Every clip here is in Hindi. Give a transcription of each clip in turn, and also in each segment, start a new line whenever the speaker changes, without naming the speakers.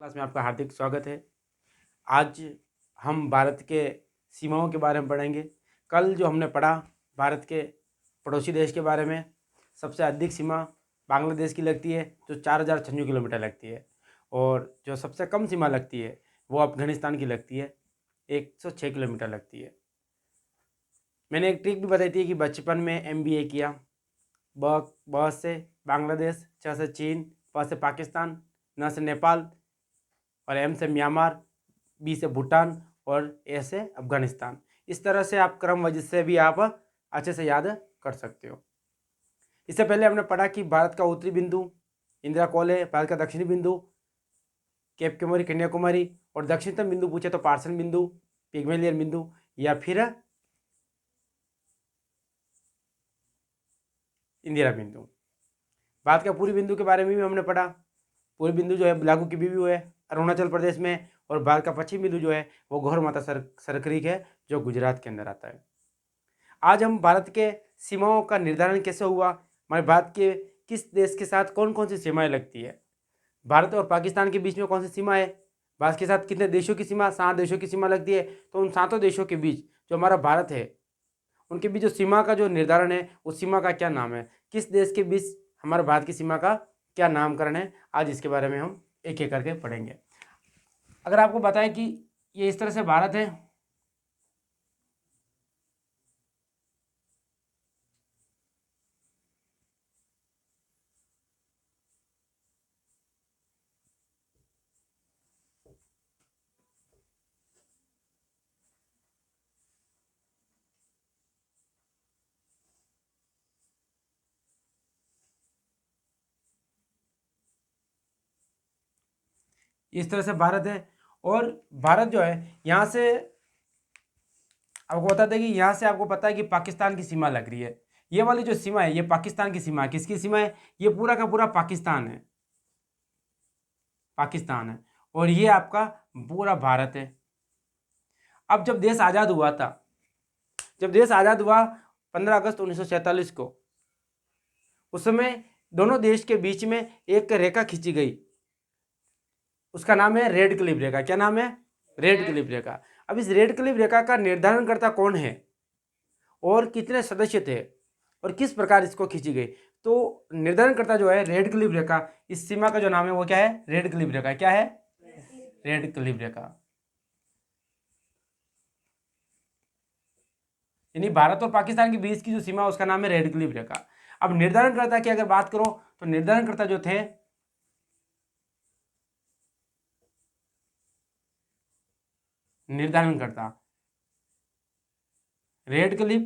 क्लास में आपका हार्दिक स्वागत है। आज हम भारत के सीमाओं के बारे में पढ़ेंगे। कल जो हमने पढ़ा भारत के पड़ोसी देश के बारे में, सबसे अधिक सीमा बांग्लादेश की लगती है जो 4096 किलोमीटर लगती है, और जो सबसे कम सीमा लगती है वो अफगानिस्तान की लगती है, 106 किलोमीटर लगती है। मैंने एक ट्रिक भी बताई थी कि बचपन में MBA किया। ब से बांग्लादेश, च से चीन, प से पाकिस्तान, न से नेपाल और M से म्यांमार, B से भूटान और A से अफगानिस्तान। इस तरह से आप क्रमवार से भी आप अच्छे से याद कर सकते हो। इससे पहले हमने पढ़ा कि भारत का उत्तरी बिंदु इंदिरा कॉल है, भारत का दक्षिणी बिंदु केप कमोरी कन्याकुमारी, और दक्षिणतम बिंदु पूछे तो पार्सन बिंदु, पिग्मेलियन बिंदु, या फिर इंदिरा बिंदु। भारत का पूर्वी बिंदु के बारे में भी हमने पढ़ा। पूर्वी बिंदु जो है लागू की बिंदु है अरुणाचल प्रदेश में, और भारत का पश्चिमी बिंदु जो है वो गौर माता सरक्रीक है जो गुजरात के अंदर आता है। आज हम भारत के सीमाओं का निर्धारण कैसे हुआ, हमारे भारत के किस देश के साथ कौन कौन सी सीमाएं लगती है, भारत और पाकिस्तान के बीच में कौन सी सीमा है, भारत के साथ कितने देशों की सीमा, 7 देशों की सीमा लगती है। तो उन 7 देशों के बीच जो हमारा भारत है उनके बीच जो सीमा का जो निर्धारण है उस सीमा का क्या नाम है, किस देश के बीच हमारे भारत की सीमा का क्या नामकरण है, आज इसके बारे में हम एक एक करके पढ़ेंगे। अगर आपको बताएं कि ये इस तरह से भारत है, इस तरह से भारत है। और भारत जो है यहाँ से आपको बता दें कि यहाँ से आपको पता है कि पाकिस्तान की सीमा लग रही है। ये वाली जो सीमा है ये पाकिस्तान की सीमा है। किसकी सीमा है? ये पूरा का पूरा पाकिस्तान है, पाकिस्तान है। और ये आपका पूरा भारत है। अब जब देश आज़ाद हुआ था, जब देश आज़ाद हुआ 15 अगस्त 1947 को, उस समय दोनों देश के बीच में एक रेखा खींची गई, उसका नाम है रेड क्लिफ रेखा। क्या नाम है? रेड क्लिफ रेखा। अब इस रेड क्लिफ रेखा का निर्धारणकर्ता कौन है और कितने सदस्य थे और किस प्रकार इसको खींची गई, तो निर्धारणकर्ता जो है रेड क्लिफ रेखा, इस सीमा का जो नाम है वो क्या है? रेड क्लिफ रेखा। क्या है? रेड क्लिफ रेखा। यानी भारत और पाकिस्तान के बीच की जो सीमा उसका नाम है रेड क्लिफ रेखा। अब निर्धारणकर्ता की अगर बात करो तो निर्धारणकर्ता जो थे निर्धारणकर्ता रेड क्लिफ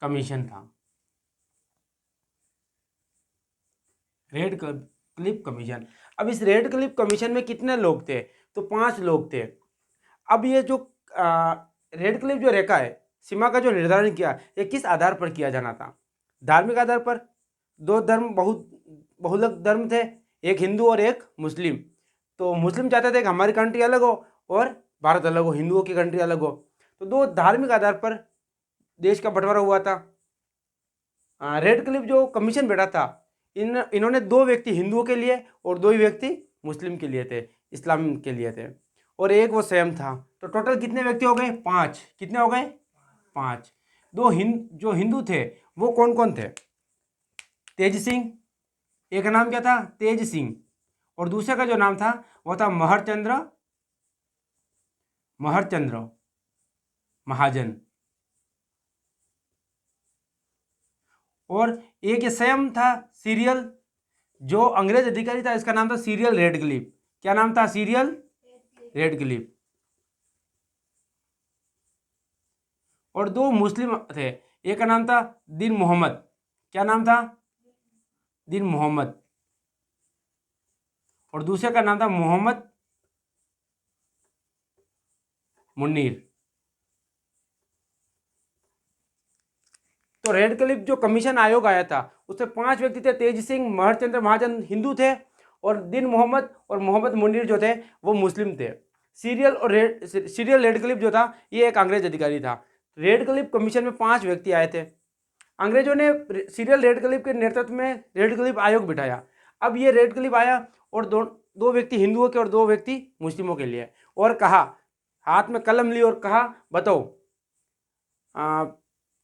कमीशन था। Red Cliff commission. अब इस रेड क्लिफ कमीशन में कितने लोग थे? तो 5 लोग थे। अब ये जो रेड क्लिफ जो रेखा है, सीमा का जो निर्धारण किया, ये किस आधार पर किया जाना था? धार्मिक आधार पर। दो धर्म बहुलक धर्म थे, एक हिंदू और एक मुस्लिम। तो मुस्लिम चाहते थे कि हमारी कंट्री अलग हो और भारत अलग हो, हिंदुओं की कंट्री अलग हो। तो दो धार्मिक आधार पर देश का बंटवारा हुआ था। रेड क्लिफ जो कमीशन बैठा था, इन्होंने 2 व्यक्ति हिंदुओं के लिए और 2 ही व्यक्ति मुस्लिम के लिए थे, इस्लाम के लिए थे, और एक वो स्वयं था। तो टोटल कितने व्यक्ति हो गए? 5। कितने हो गए? 5। जो हिंदू थे वो कौन कौन थे? तेज सिंह, एक नाम क्या था? तेज सिंह, और दूसरे का जो नाम था वो था महरचंद्र महाजन। और एक ये स्वयं था सीरियल, जो अंग्रेज अधिकारी था, इसका नाम था सीरियल रेडक्लिफ। क्या नाम था? Cyril Radcliffe. और 2 मुस्लिम थे, एक का नाम था दिन मोहम्मद। क्या नाम था? दिन मोहम्मद। और दूसरे का नाम था मोहम्मद मुन्नीर। तो रेड क्लिफ जो कमीशन आयोग आया था उसमें 5 व्यक्ति थे। तेज सिंह, महरचंद्र महाजन हिंदू थे, और दिन मोहम्मद और मोहम्मद मुनीर जो थे वो मुस्लिम थे। सीरियल रेड क्लिफ जो था ये एक अंग्रेज अधिकारी था। रेड क्लिफ कमीशन में 5 व्यक्ति आए थे। अंग्रेजों ने सीरियल रेड क्लिफ के नेतृत्व में रेड क्लिफ आयोग बिठाया। अब ये रेड क्लिप आया और दो दो व्यक्ति हिंदुओं के और दो व्यक्ति मुस्लिमों के लिए, और कहा, हाथ में कलम ली और कहा, बताओ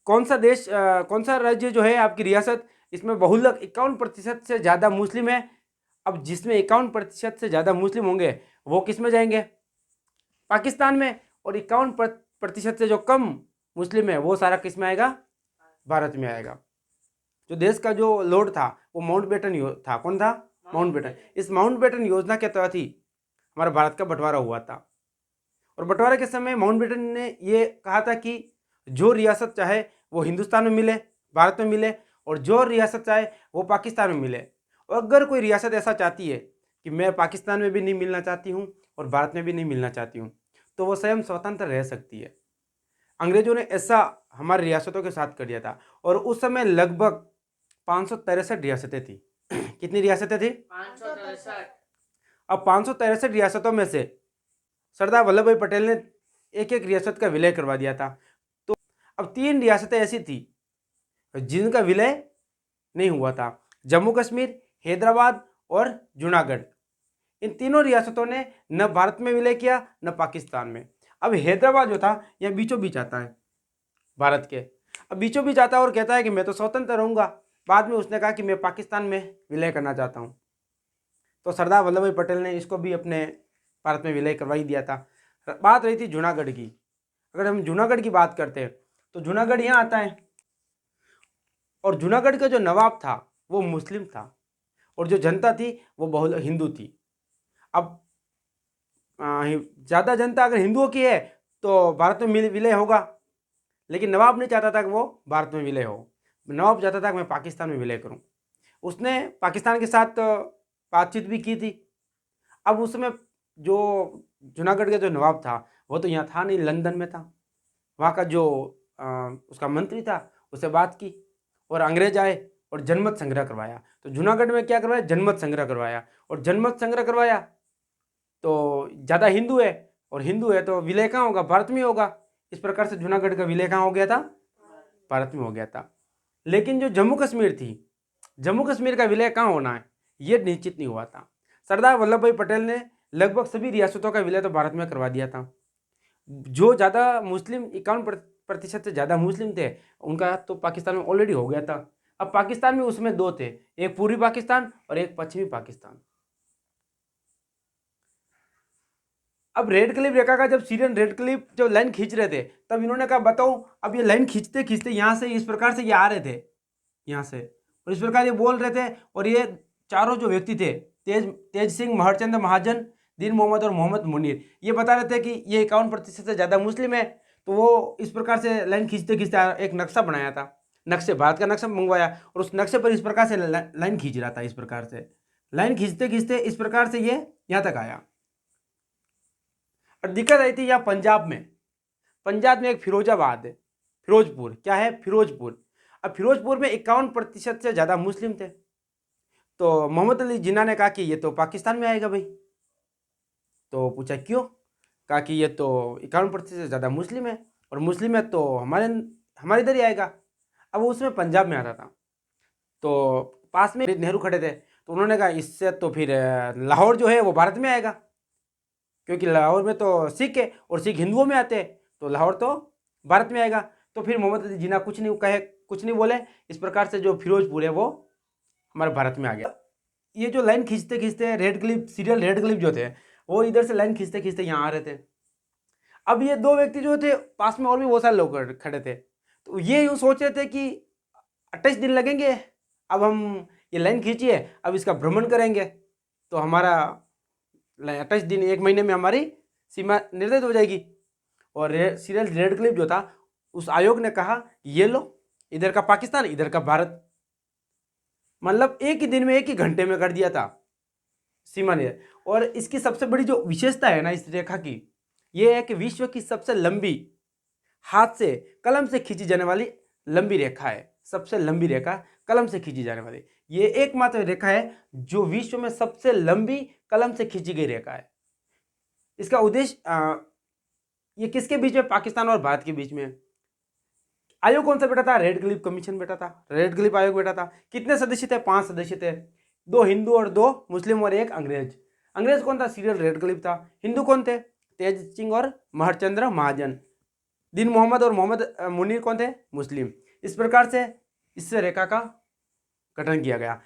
कौन सा देश, कौन सा राज्य जो है आपकी रियासत, इसमें बहुलक 51% से ज़्यादा मुस्लिम है। अब जिसमें 51% से ज़्यादा मुस्लिम होंगे वो किस में जाएंगे? पाकिस्तान में। और 51% से जो कम मुस्लिम है वो सारा किस में आएगा? भारत में आएगा। जो देश का जो लोड था वो माउंटबेटन था। कौन था? माउंटबेटन। इस माउंटबेटन योजना के तहत ही हमारा भारत का बंटवारा हुआ था। और बंटवारे के समय माउंटबेटन ने ये कहा था कि जो रियासत चाहे वो हिंदुस्तान में मिले, भारत में मिले, और जो रियासत चाहे वो पाकिस्तान में मिले। और अगर कोई रियासत ऐसा चाहती है कि मैं पाकिस्तान में भी नहीं मिलना चाहती हूँ और भारत में भी नहीं मिलना चाहती हूँ, तो वो स्वयं स्वतंत्र रह सकती है। अंग्रेजों ने ऐसा हमारी रियासतों के साथ कर दिया था। और उस समय लगभग 563 रियासतें थी। कितनी रियासतें थी?
563।
अब 563 रियासतों में से सरदार वल्लभ भाई पटेल ने एक एक रियासत का विलय करवा दिया था। तो अब 3 रियासतें ऐसी थी जिनका विलय नहीं हुआ था, जम्मू कश्मीर, हैदराबाद और जूनागढ़। इन तीनों रियासतों ने न भारत में विलय किया न पाकिस्तान में। अब हैदराबाद जो था यह बीचों बीच आता है भारत के। अब बीचों बीच आता है और कहता है कि मैं तो स्वतंत्र रहूंगा। बाद में उसने कहा कि मैं पाकिस्तान में विलय करना चाहता हूँ। तो सरदार वल्लभ भाई पटेल ने इसको भी अपने भारत में विलय करवा ही दिया था। बात रही थी जूनागढ़ की। अगर हम जूनागढ़ की बात करते हैं तो जूनागढ़ यहाँ आता है, और जूनागढ़ का जो नवाब था वो मुस्लिम था और जो जनता थी वो बहु हिंदू थी। अब ज़्यादा जनता अगर हिंदुओं की है तो भारत में विलय होगा, लेकिन नवाब नहीं चाहता था कि वो भारत में विलय हो। नवाब चाहता था कि मैं पाकिस्तान में विलय करूं। उसने पाकिस्तान के साथ बातचीत भी की थी। अब उसमें जो जूनागढ़ का जो नवाब था वो तो यहाँ था नहीं, लंदन में था। वहाँ का जो उसका मंत्री था उससे बात की और अंग्रेज आए और जनमत संग्रह करवाया। तो जूनागढ़ में क्या करवाया? जनमत संग्रह करवाया। और जनमत संग्रह करवाया तो ज़्यादा हिंदू है, और हिंदू है तो विलय कहाँ होगा? भारत में होगा। इस प्रकार से जूनागढ़ का विलय कहाँ हो गया था? भारत में हो गया था। लेकिन जो जम्मू कश्मीर थी, जम्मू कश्मीर का विलय कहाँ होना है ये निश्चित नहीं हुआ था। सरदार वल्लभ भाई पटेल ने लगभग सभी रियासतों का विलय तो भारत में करवा दिया था। जो ज़्यादा मुस्लिम 51% से ज़्यादा मुस्लिम थे उनका तो पाकिस्तान में ऑलरेडी हो गया था। अब पाकिस्तान में उसमें दो थे, एक पूर्वी पाकिस्तान और एक पश्चिमी पाकिस्तान। अब रेड क्लिफ रेखा का जब सीरियन रेड क्लिफ जब लाइन खींच रहे थे तब इन्होंने कहा, बताओ अब ये लाइन खींचते खींचते यहाँ से इस प्रकार से ये आ रहे थे यहाँ से, और इस प्रकार ये बोल रहे थे। और ये चारों जो व्यक्ति थे, तेज सिंह, महरचंद महाजन, दीन मोहम्मद और मोहम्मद मुनीर, ये बता रहे थे कि ये 51% से ज़्यादा मुस्लिम है। तो वो इस प्रकार से लाइन खींचते खींचते एक नक्शा बनाया था, नक्शे, भारत का नक्शा मंगवाया, और उस नक्शे पर इस प्रकार से लाइन खींच रहा था। इस प्रकार से लाइन खींचते खींचते इस प्रकार से ये यहाँ तक आया। और दिक्कत आई थी यहाँ पंजाब में। पंजाब में एक फिरोजाबाद है, फिरोजपुर, क्या है? फिरोजपुर। अब फिरोजपुर में 51% से ज़्यादा मुस्लिम थे। तो मोहम्मद अली जिन्ना ने कहा कि ये तो पाकिस्तान में आएगा भाई। तो पूछा क्यों? कहा कि ये तो 51% से ज़्यादा मुस्लिम है, और मुस्लिम है तो हमारे इधर ही आएगा। अब वो उसमें पंजाब में आता था। तो पास में नेहरू खड़े थे, तो उन्होंने कहा इससे तो फिर लाहौर जो है वो भारत में आएगा, क्योंकि लाहौर में तो सिख है और सिख हिंदुओं में आते हैं, तो लाहौर तो भारत में आएगा। तो फिर मोहम्मद अली जिन्ना कुछ नहीं कहे, कुछ नहीं बोले। इस प्रकार से जो फिरोजपुर है वो हमारे भारत में आ गया। ये जो लाइन खींचते खींचते red clip, serial red clip जो थे वो इधर से लाइन खींचते खींचते यहाँ आ रहे थे। अब ये दो व्यक्ति जो थे, पास में और भी बहुत सारे लोग खड़े थे, तो ये यूँ सोच रहे थे कि 28 दिन लगेंगे, अब हम ये लाइन खींचिए, अब इसका भ्रमण करेंगे तो हमारा 28 दिन, 1 महीने में हमारी सीमा निर्धारित हो जाएगी। और सीरियल रेड क्लिप जो था, उस आयोग ने कहा ये लो, इधर का पाकिस्तान, इधर का भारत, मतलब एक ही दिन में, एक ही घंटे में कर दिया था सीमा ने। और इसकी सबसे बड़ी जो विशेषता है ना इस रेखा की, ये है कि विश्व की सबसे लंबी हाथ से कलम से खींची जाने वाली लंबी रेखा है। सबसे लंबी रेखा कलम से खींची जाने वाली, ये एकमात्र रेखा है जो विश्व में सबसे लंबी कलम से खींची गई रेखा है। इसका उद्देश्य, ये किसके बीच में? पाकिस्तान और भारत के बीच में। आयोग कौन सा बेटा था? रेड क्लिफ कमीशन बेटा था, रेड क्लिफ आयोग बेटा था। कितने सदस्य थे? 5 सदस्य थे। 2 हिंदू और 2 मुस्लिम और 1 अंग्रेज। अंग्रेज कौन था? सीरियल रेड क्लिफ था। हिंदू कौन थे? तेज सिंह और महरचंद्र महाजन। दीन मोहम्मद और मोहम्मद मुनीर कौन थे? मुस्लिम। इस प्रकार से इस रेखा का गठन किया गया।